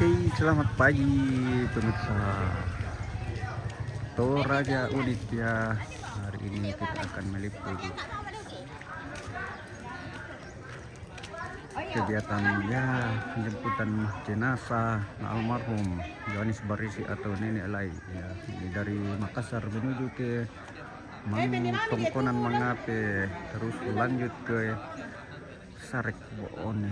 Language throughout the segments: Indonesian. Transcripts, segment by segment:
Oke, selamat pagi pemirsa Toraja Udit ya. Hari ini kita akan meliput kegiatan ya penjemputan jenazah almarhum Yohanes Barisi atau Nenek Lai ya. Ini dari Makassar menuju ke Tongkonan Mangape, terus lanjut ke Sarek Boon.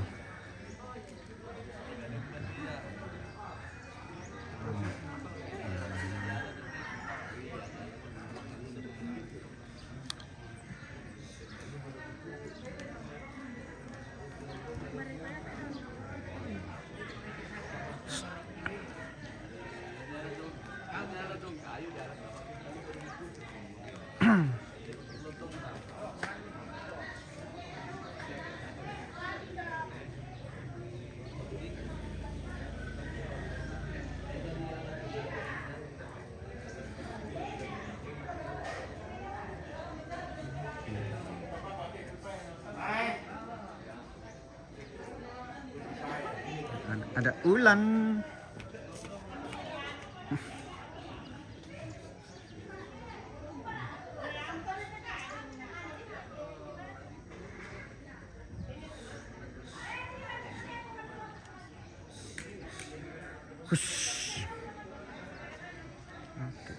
Ada ulan. Hush. Oke.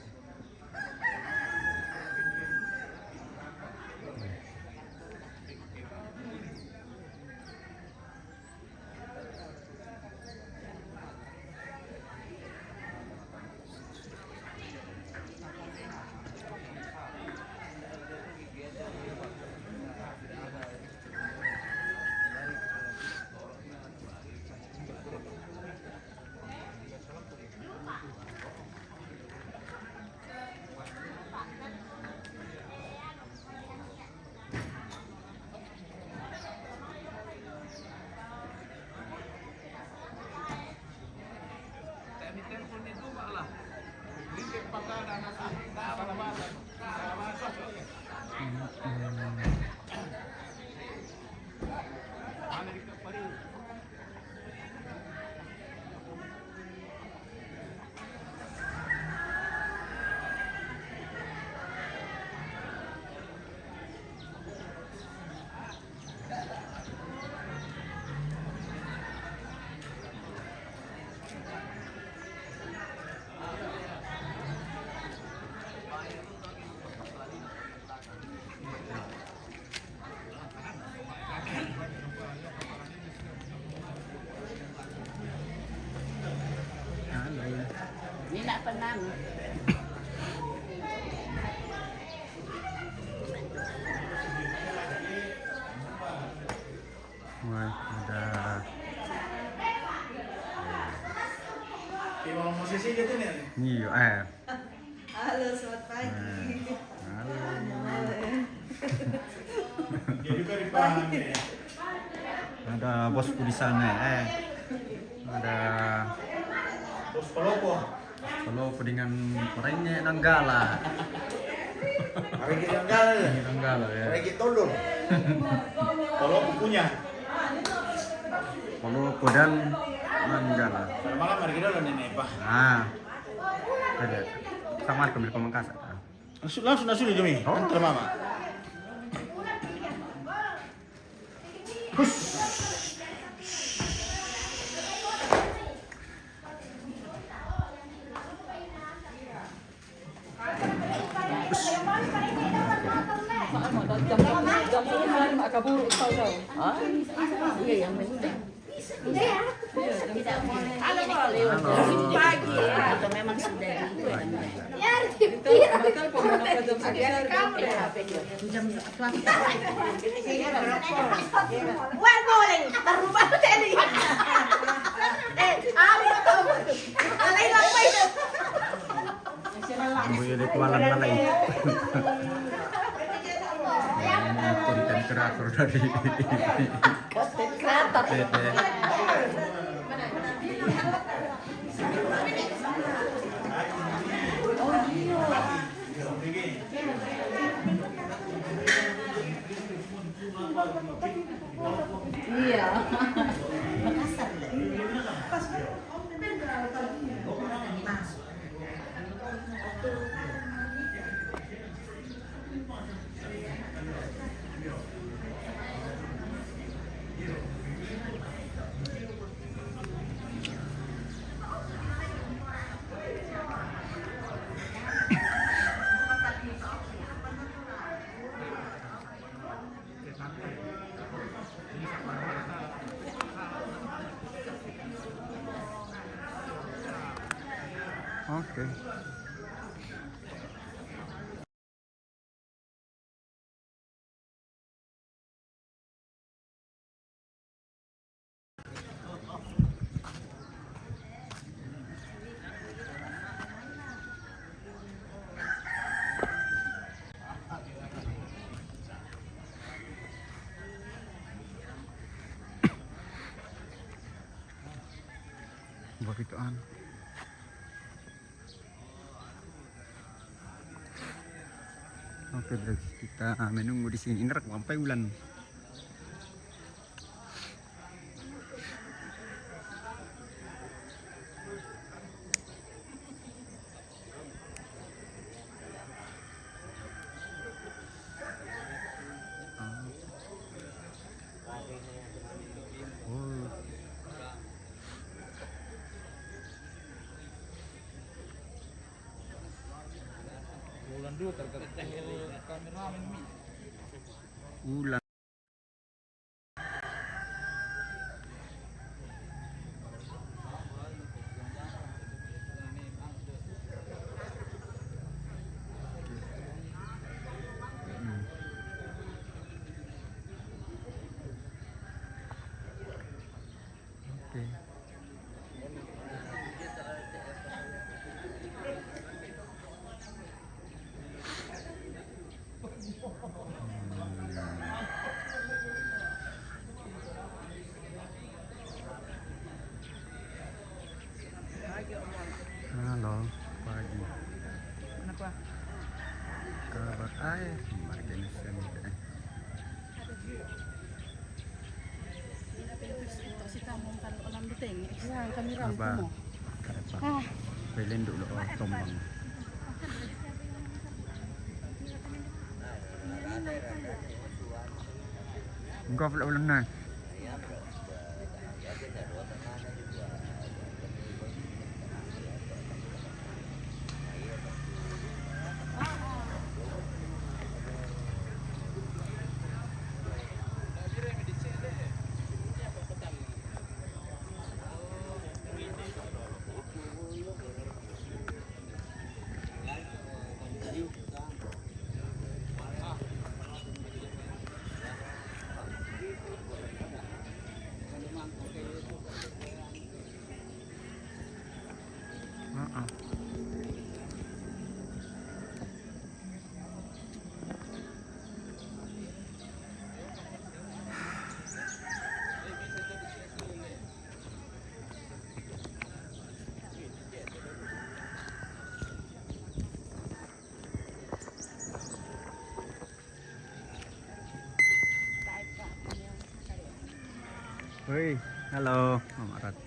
Ini nak penang. Wah, ada Mau musisi gitu nih? iya, Halo, selamat pagi. halo. Dia juga dipahami ya. Ada bosku di sana, ada Terus pelopo. kalau dengan orangnya Nanggala. Hari kita enggak ya. Nanggala ya. Hari kita tolong. Pelopo punya. Kalau kodan Nanggala. Pada malam hari kita udah nenek pak. Nah, ada sama kembali ke Makassar. Langsung di demi. Oh. Antar mama. Hus. Jam 5 akaburu kau tahu. Ah? Iya yang penting. Tidak boleh. Halo, lewat pagi. Itu memang sudah. Ya, jam wah boleh terubah tadi. Alay lang pa ito. Ambo yun kualan malay. Ini konten kreator dari Konten kreator. Iya. Makassar. Oke. Bagituan. Oke, guys, kita menunggu di sini. Ini sampai bulan. Oh. Bulan dulu terkait kameramen mi. Ulan. Oke. Halo, pagi. Kenapa? Kabar ay, margin sente. Yan, kami ram Aba, mo. karapa. Pilin dulu oh, tombang. Enggak pula ulang na. Woi, halo, Mama Rat.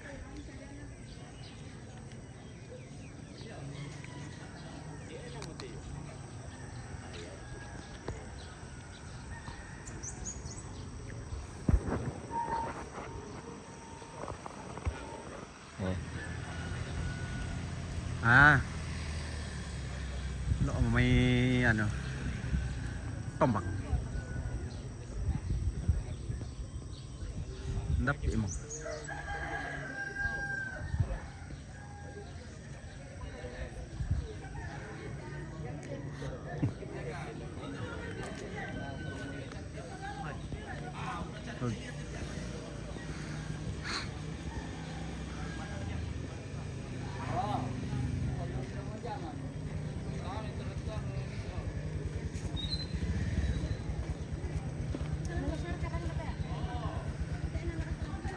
Lo may ano, tombak. Dapat mo.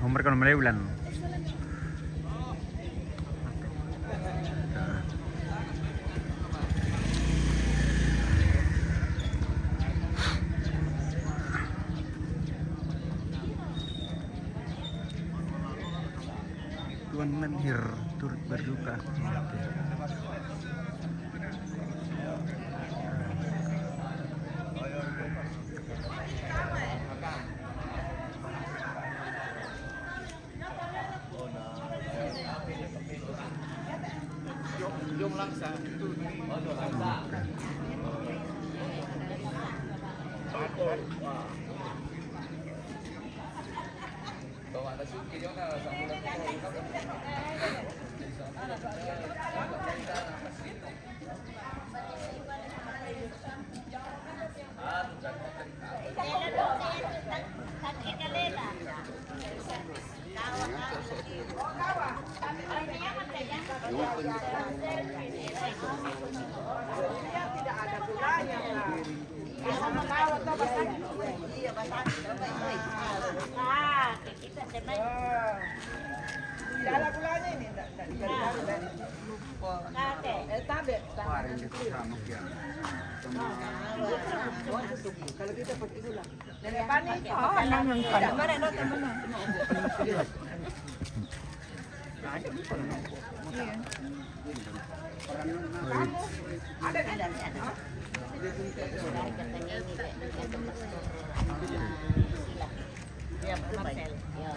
Umur kan mulai bulan. Tuan Menhir turut berduka. Oke. Yung langsa itu. Bawa nasi kita na sa kita cemen. Dala gulanya ini enggak dicari dari tabe. Kemarin kita sama ya. Kalau kita pakai gula. Dari apa nih? Mana no teman. Ada. Ya, Marcel. Ya.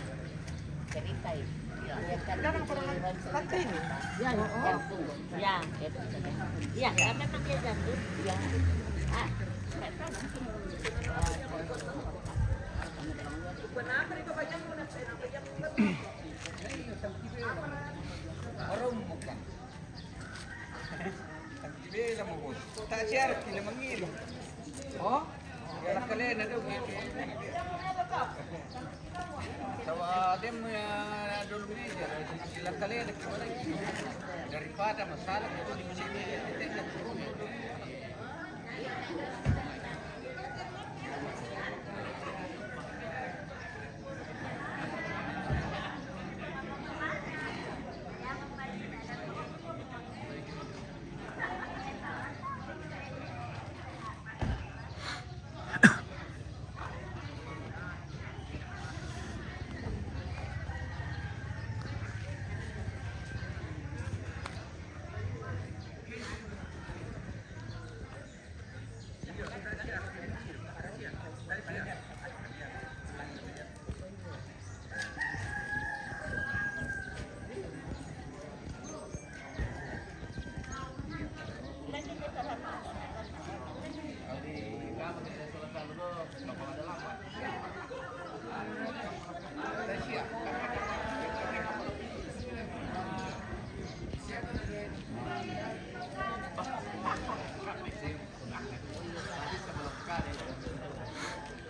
Cerita itu. Ya, itu saja. Ya, karena pakai jantung. Ya. Ah, Tak share kila mangilo. Oh? Kaya kalian na daw. Tawa dem mo ya dulu ni sila kalian nagkiwalay. Daripada masalah itu di musim ini.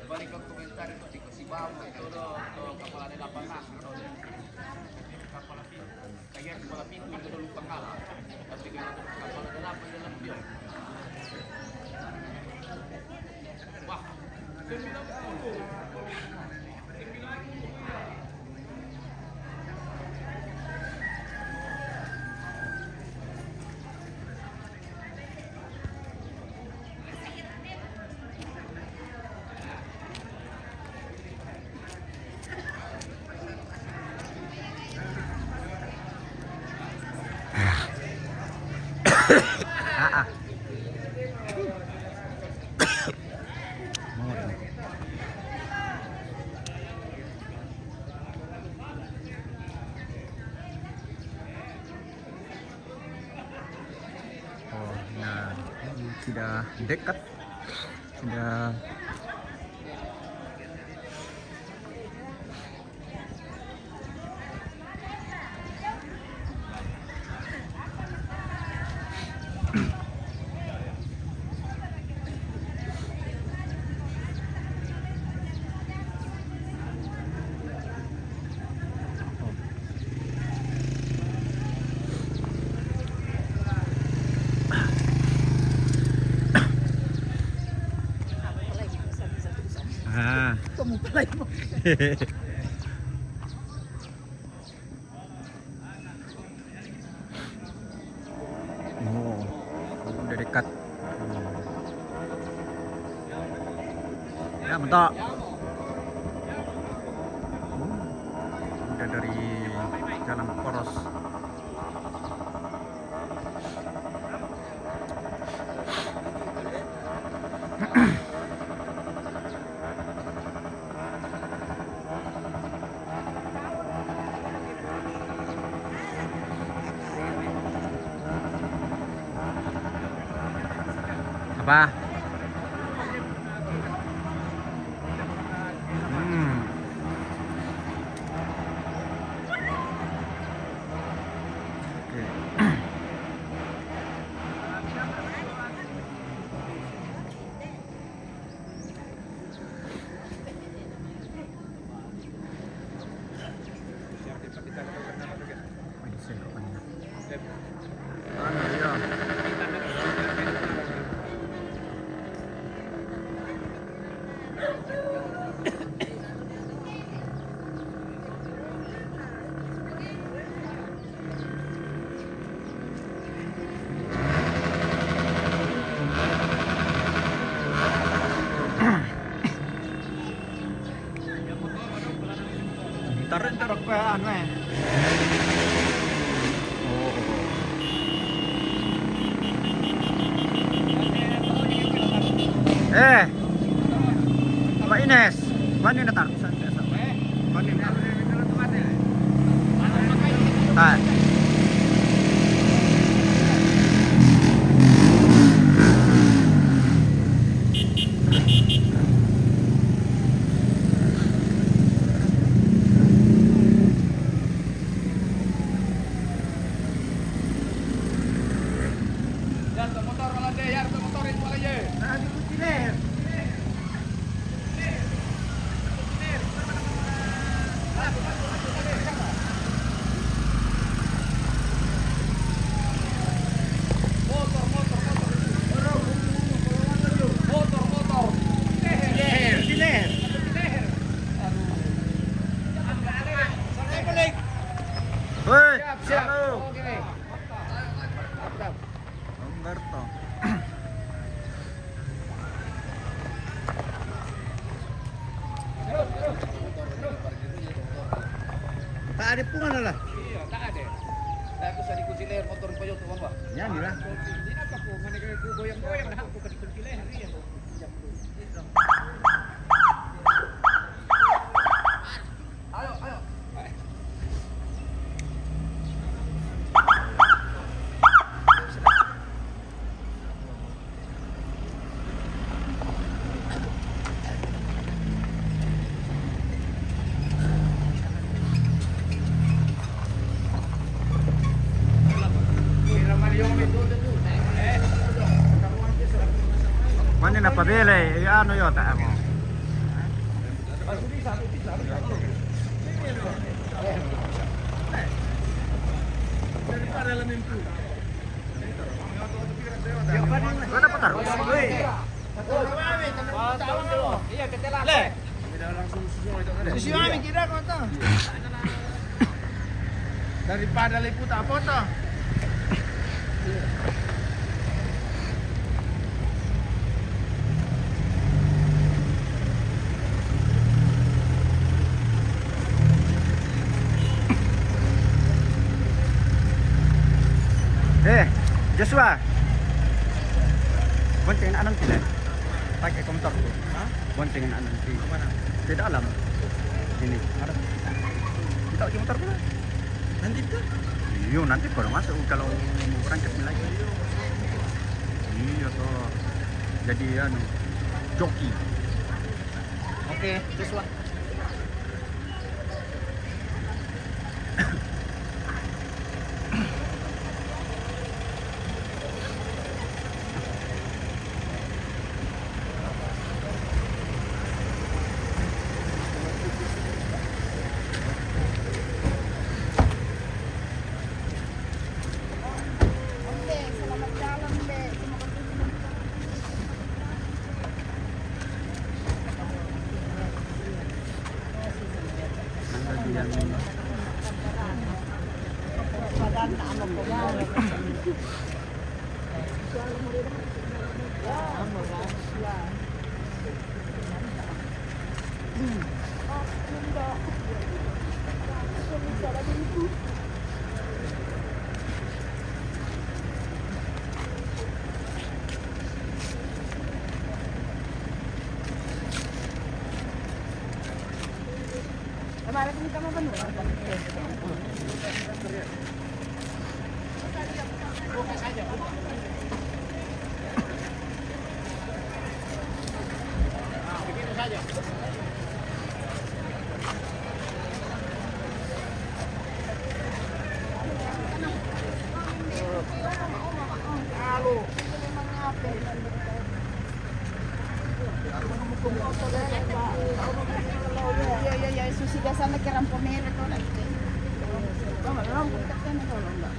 Balik ang komentar ito, di ko si Bamo, ito kapala nila panas, kaya malapit mo ito ng pangalan, at bigyan ito kapala nila pangalan. Wah, sudah dekat, sudah oh, udah dekat. Ya, bentar. Udah dari jalan poros. Apa? Oke. supaya ano eh. Oo. Mbak Ines, mana na tar? Mana na? Ah. Yan, sa motor wala deh, yan, sa motor wala deh. Hoy, Siap. halo. Oke. Umberto. Tak ada pungan lah. Iya, tak ada. Tak usah dikuciler motor payo tuh, Bang. Yan lah. Ini apa kok? Mana kayak goyang-goyang dah aku ke dikuciler iya. Ayo, ayo. Mana na pabili? Ano yun? Tak mo. Kau dapat taruh? Iya, ketelan. Sisi kami kira kau tuh. Daripada liput apa tuh? Joshua. Boncengin anak sila. Pakai komentar tu. Boncengin anak di mana? Di dalam. Ini ada. Kita uji motor dulu. Nanti tu. Iya, nanti baru masuk kalau mau berangkat lagi. Iya toh. Jadi anu joki. Oke, Joshua. Iya, susi biasa nak kiram pomer itu lagi. Kamu belum kan kalau enggak.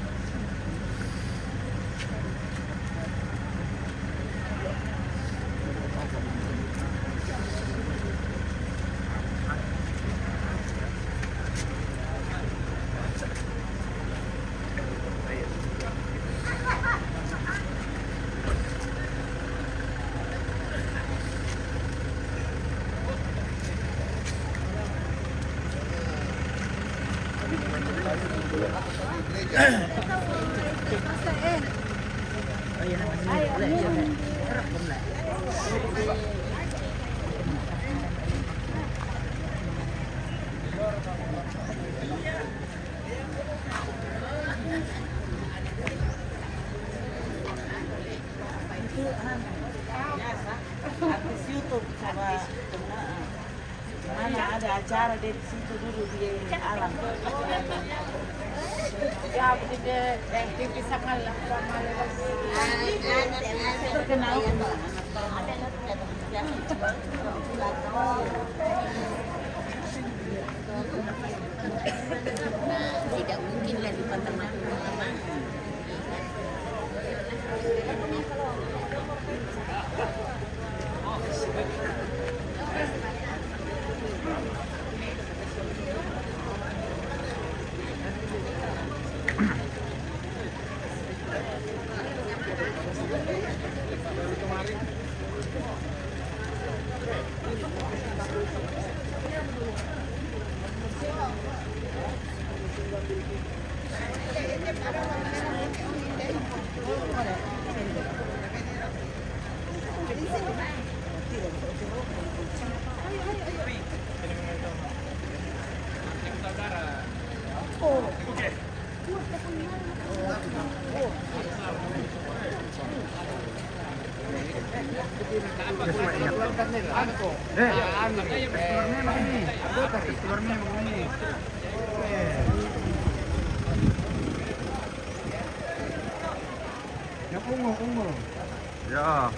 tutup sama mana ada acara di situ dulu di alam. Ya, begitu TV sakal lah. Terkenal tidak mungkin lah di teman-teman. Yang ungu. Ya.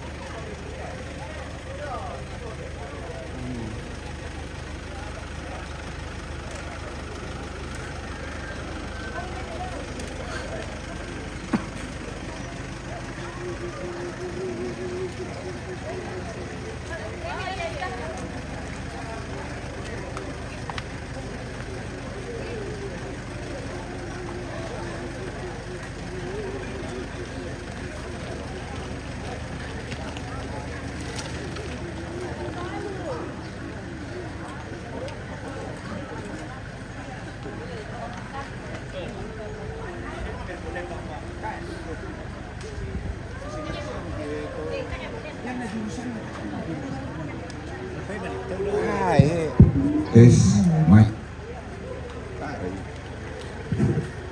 Tes, mic.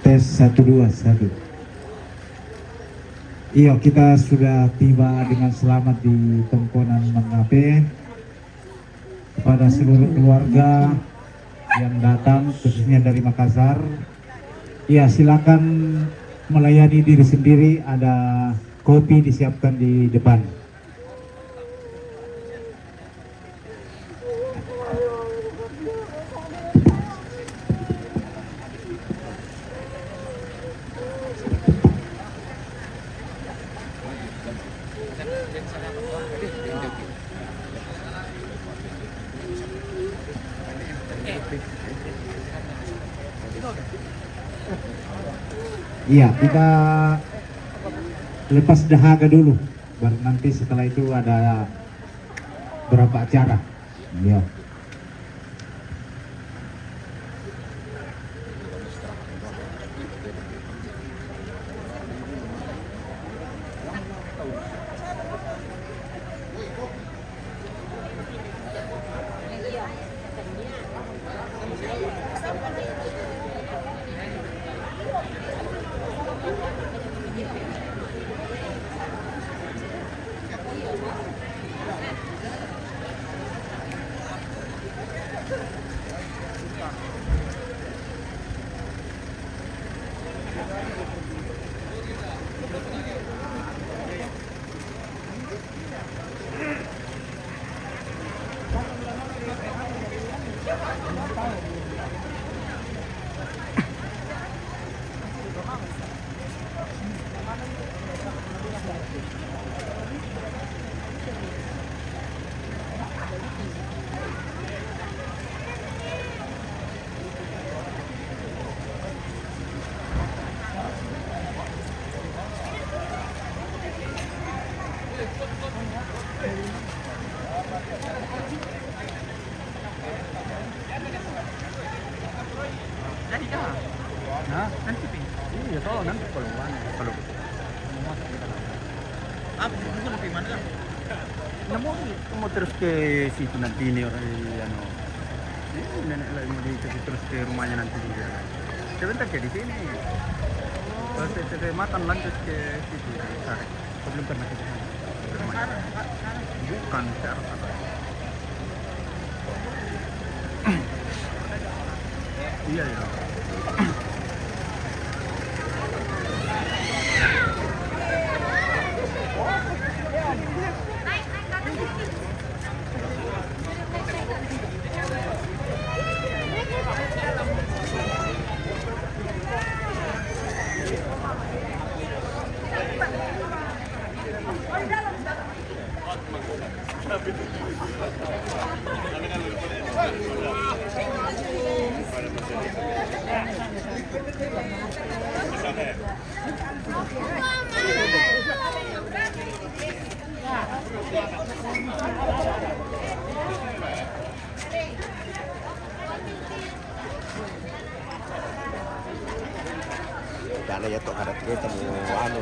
Tes 1 2 1. Iya, kita sudah tiba dengan selamat di Tongkonan Mengape. Kepada seluruh keluarga yang datang khususnya dari Makassar, iya silakan melayani diri sendiri, ada kopi disiapkan di depan. Iya, kita lepas dahaga dulu, baru nanti setelah itu ada berapa acara. Iya. Nah, nanti iya toh nanti kalau Apa bukan lebih mana kan? mau terus ke situ nanti ini orang ano nenek lagi mau dikasih terus ke rumahnya nanti juga. Sebentar ke di sini. Terus ke Matan lanjut ke situ. Sebelum pernah ke sana. Bukan ke arah sana. Iya ya. Dala ya to kada kita mo ano.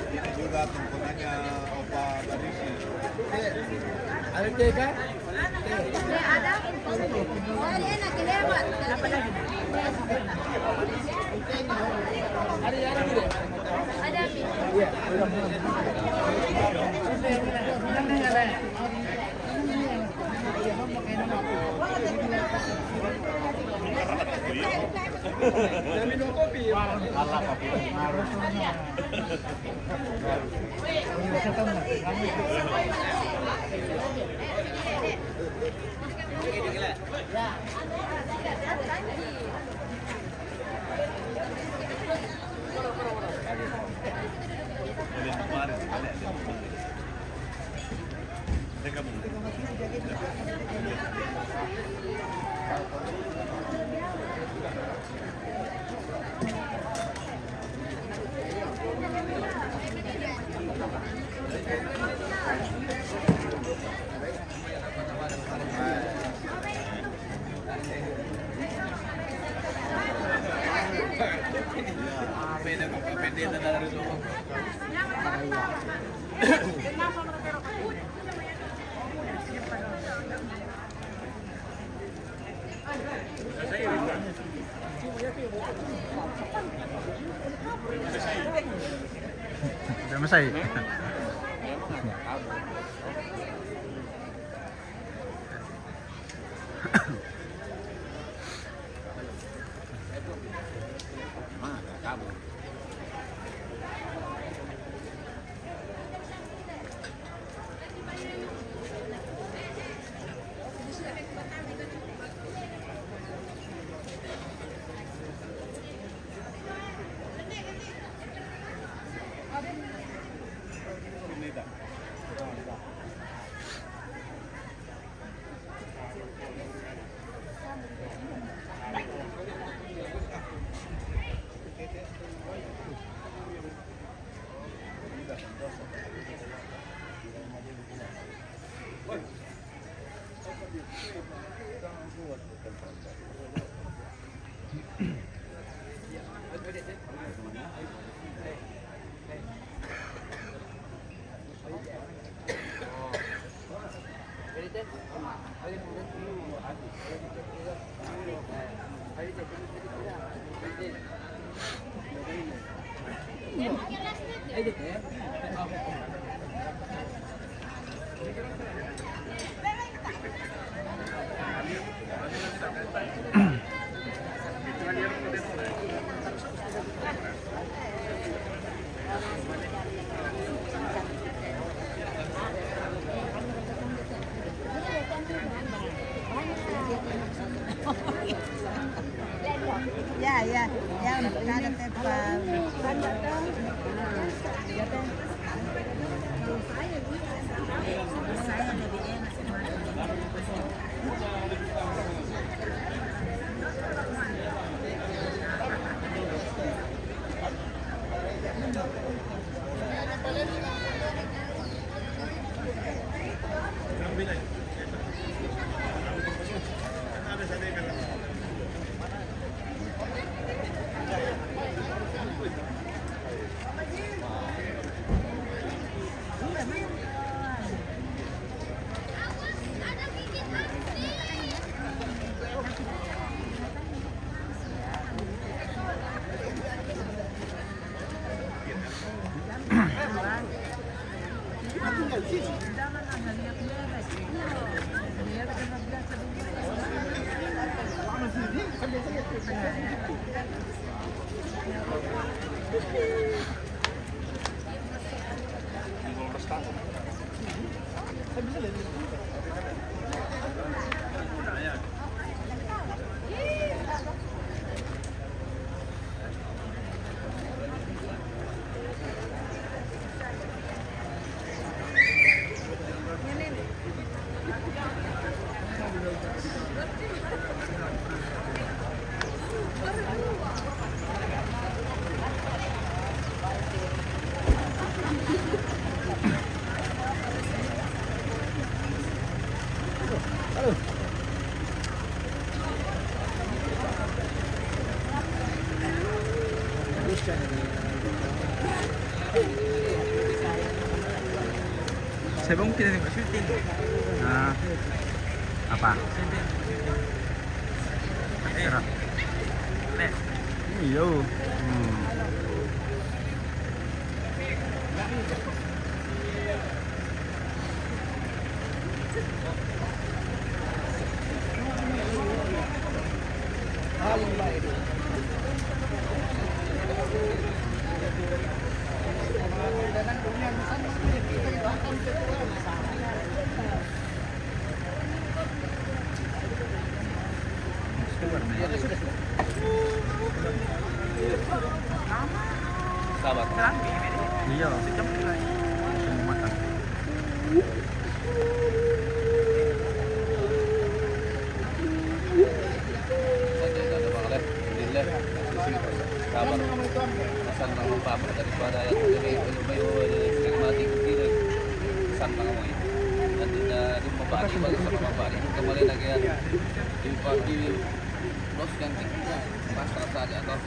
Ini juga tumpungannya Opa Barisi. Ada teka? Pendeta dari itu. Udah masai. Ya, kada tepa. Saya bang kita tengok syuting. Nah, apa? Serat. Iya. Sahabat. Iya. Semua makan. Saja ada bakalan. Alhamdulillah. Kabar. Pesan ng mga papa daripada yang may sering mati kira. Pesan mga mo. Nanti na di mabali bagi sa mga bali. Kembali lagi yan. Di pagi los yang pasar saja atau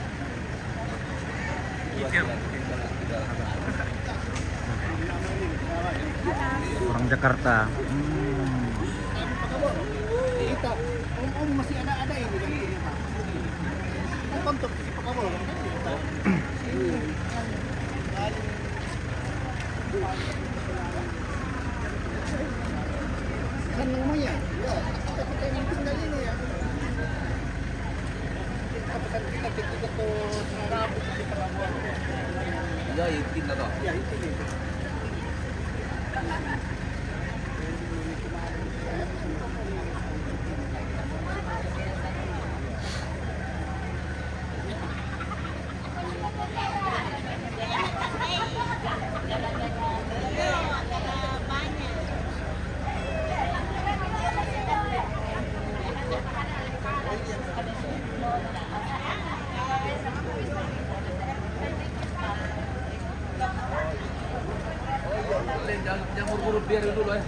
Orang Jakarta. Kita, masih ada ini kan ini Pak. Untuk si Pak Kabul kan. Kan namanya. Ya, kita yang tinggal ini ya. Kita tuh Rabu di Pelabuhan. ya itu na Ya, itu nih. Jangan buru-buru biarin dulu ya.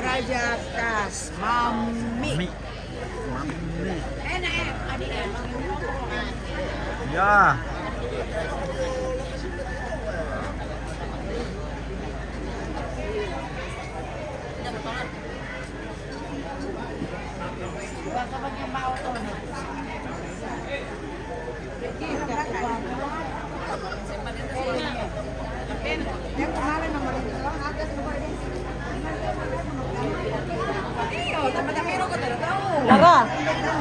Raja Tas, Mami. Ya. Laga.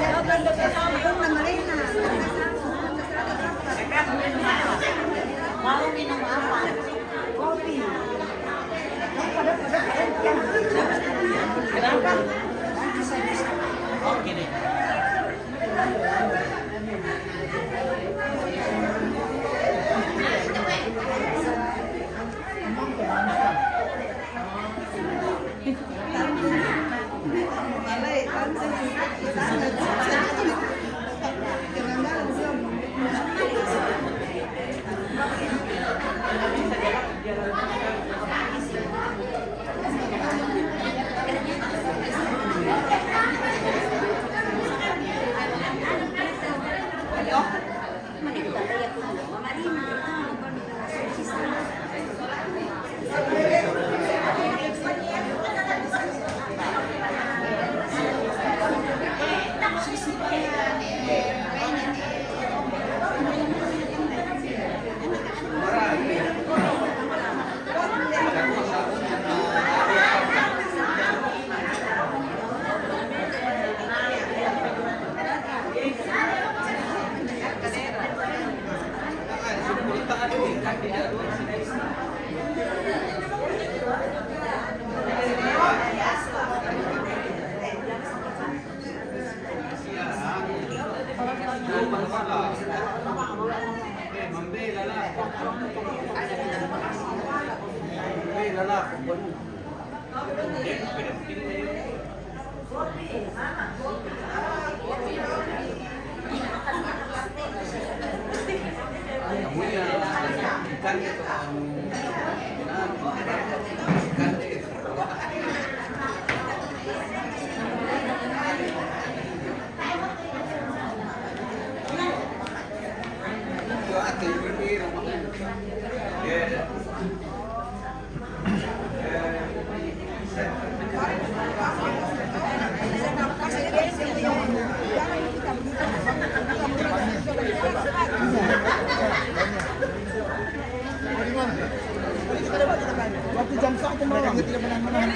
Waktu jam 1 malam tidak menang-menang.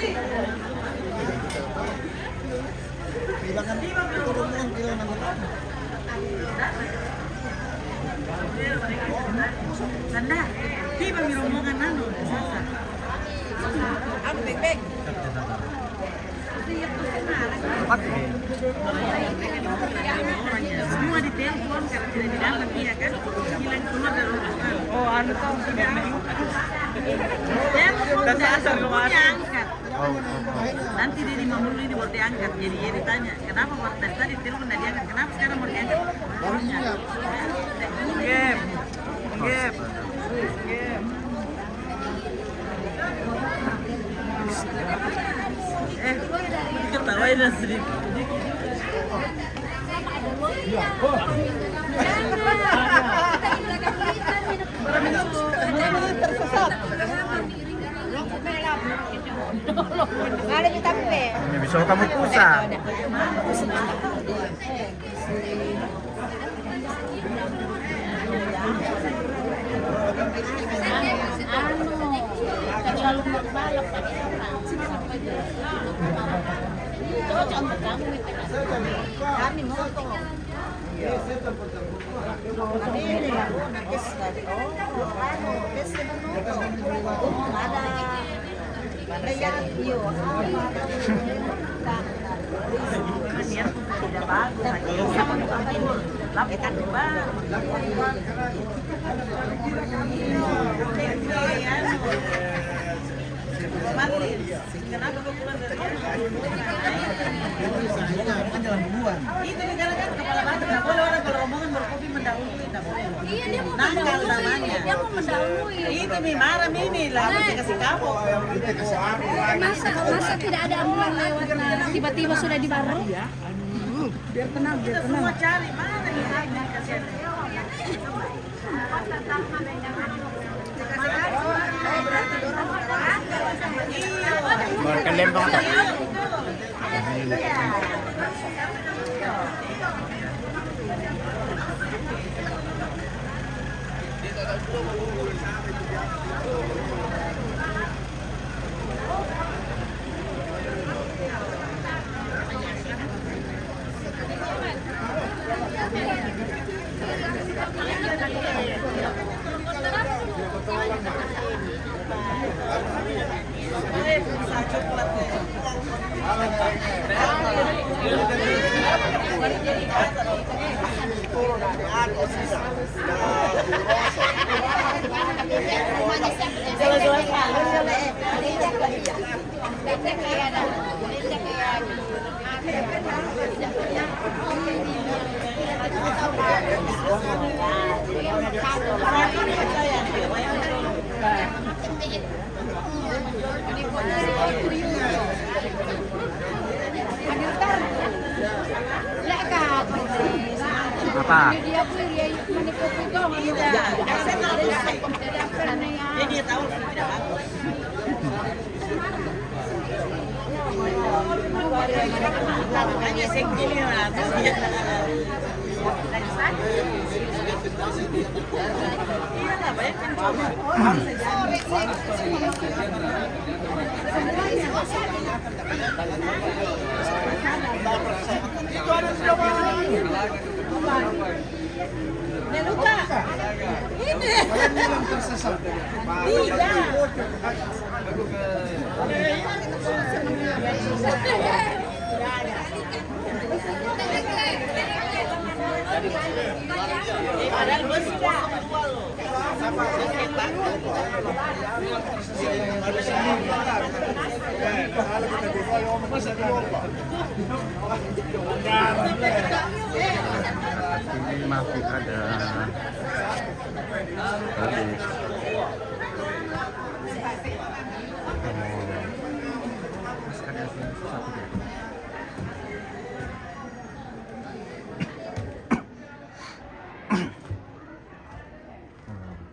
Bilangan itu rombongan bilangan. Sanda, di bang rombongan anu, sasa. Anu beg-beg. Semua ditelepon karena tidak di dalam dia kan hilang keluar dari rombongan. Oh, anu tahu sudah. Dan asal angkat. Nanti dia 50 ini baru diangkat. Jadi dia ditanya, kenapa waktu tadi telepon tidak diangkat? Kenapa sekarang mau diangkat? Game. Ketawain sedikit. Tersesat. Ada kita pe. Ini bisa kamu pusat. Terlalu berbalap kami mau kenapa kau keluar dari itu gara-gara kepala batu nggak boleh orang kalau omongan berkopi mendahului tak boleh. Iya dia mau Nangkal mendahului, namanya. dia mau mendahului. Itu nih marah ini lah dia kasih kamu. Masa tidak ada ambulan lewat nah, tiba-tiba sudah dibaru? Biar tenang. Semua cari mana nih lagi kasihan. Makan lempang tak? Apa? Dia tahu tidak bagus. Makanya segini lah. Iya lah, banyak kan coba. Luka. Ini. Yang tersesat. Tidak. Ini masih ada tadi. Masih ada satu deh.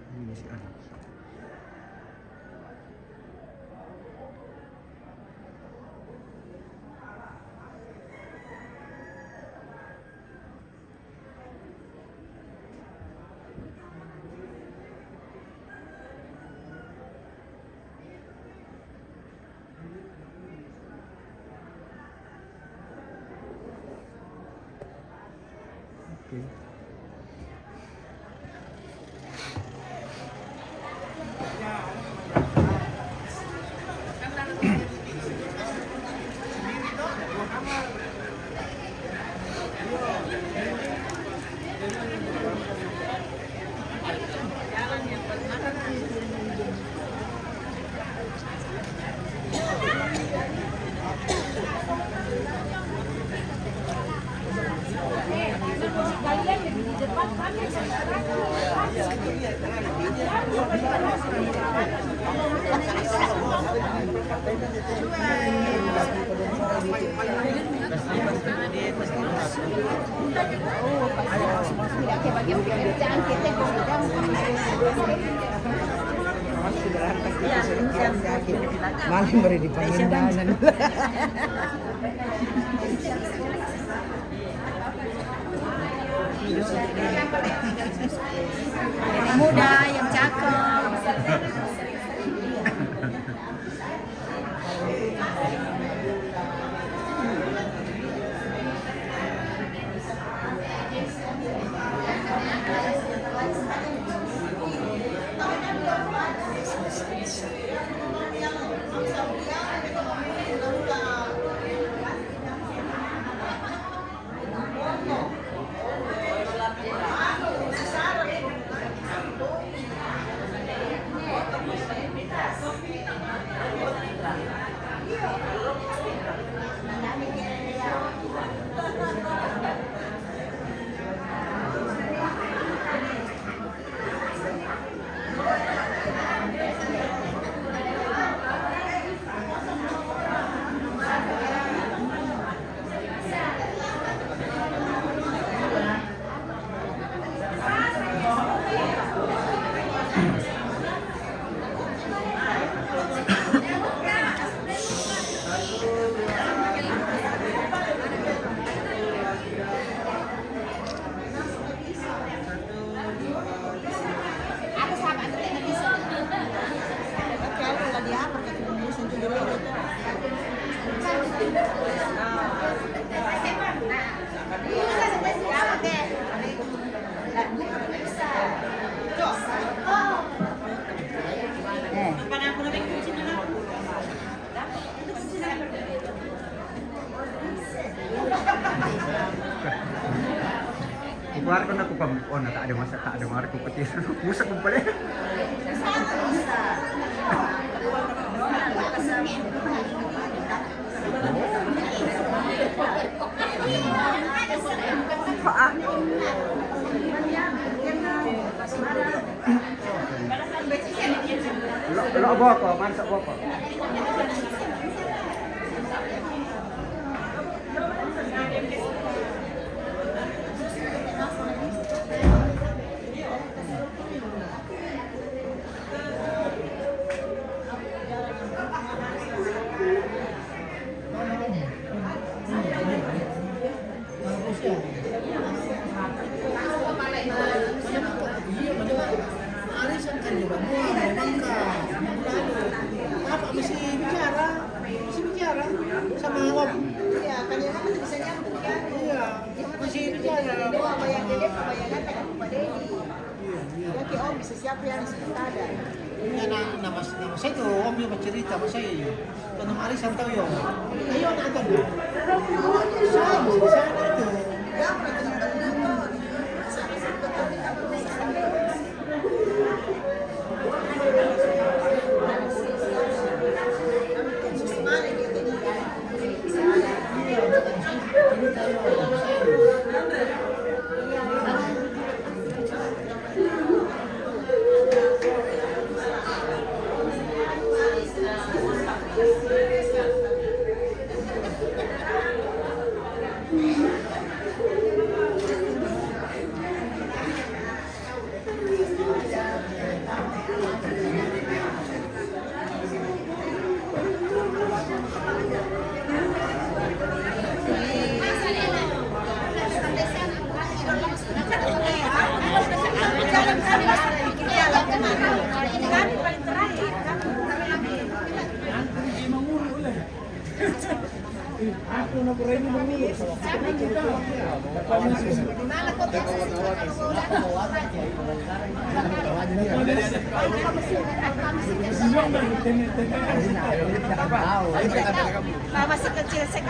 Ini masih ada. Oke. Malam baru di Pangandaran. Yang muda, yang cakep. Keluar kan aku pam, oh tak ada masa, tak ada marah kompetisi, musak kumpul ya. Lo bawa apa? Masak bawa apa? Arisan kan juga mulai bangka. Apa mesti bicara sama Om. Iya, kan dia kan bisa nyambung kan. Iya, mesti bicara. Apa yang dia kebayangan kan Pak Dedi. Ya ki Om bisa siapa yang sebentar ada. Ya na mas saya itu Om juga cerita sama saya. Tanam arisan tahu ya. Ayo anak tahu. Saya itu. Ya, pernah nonton. Mama, sikat sila sa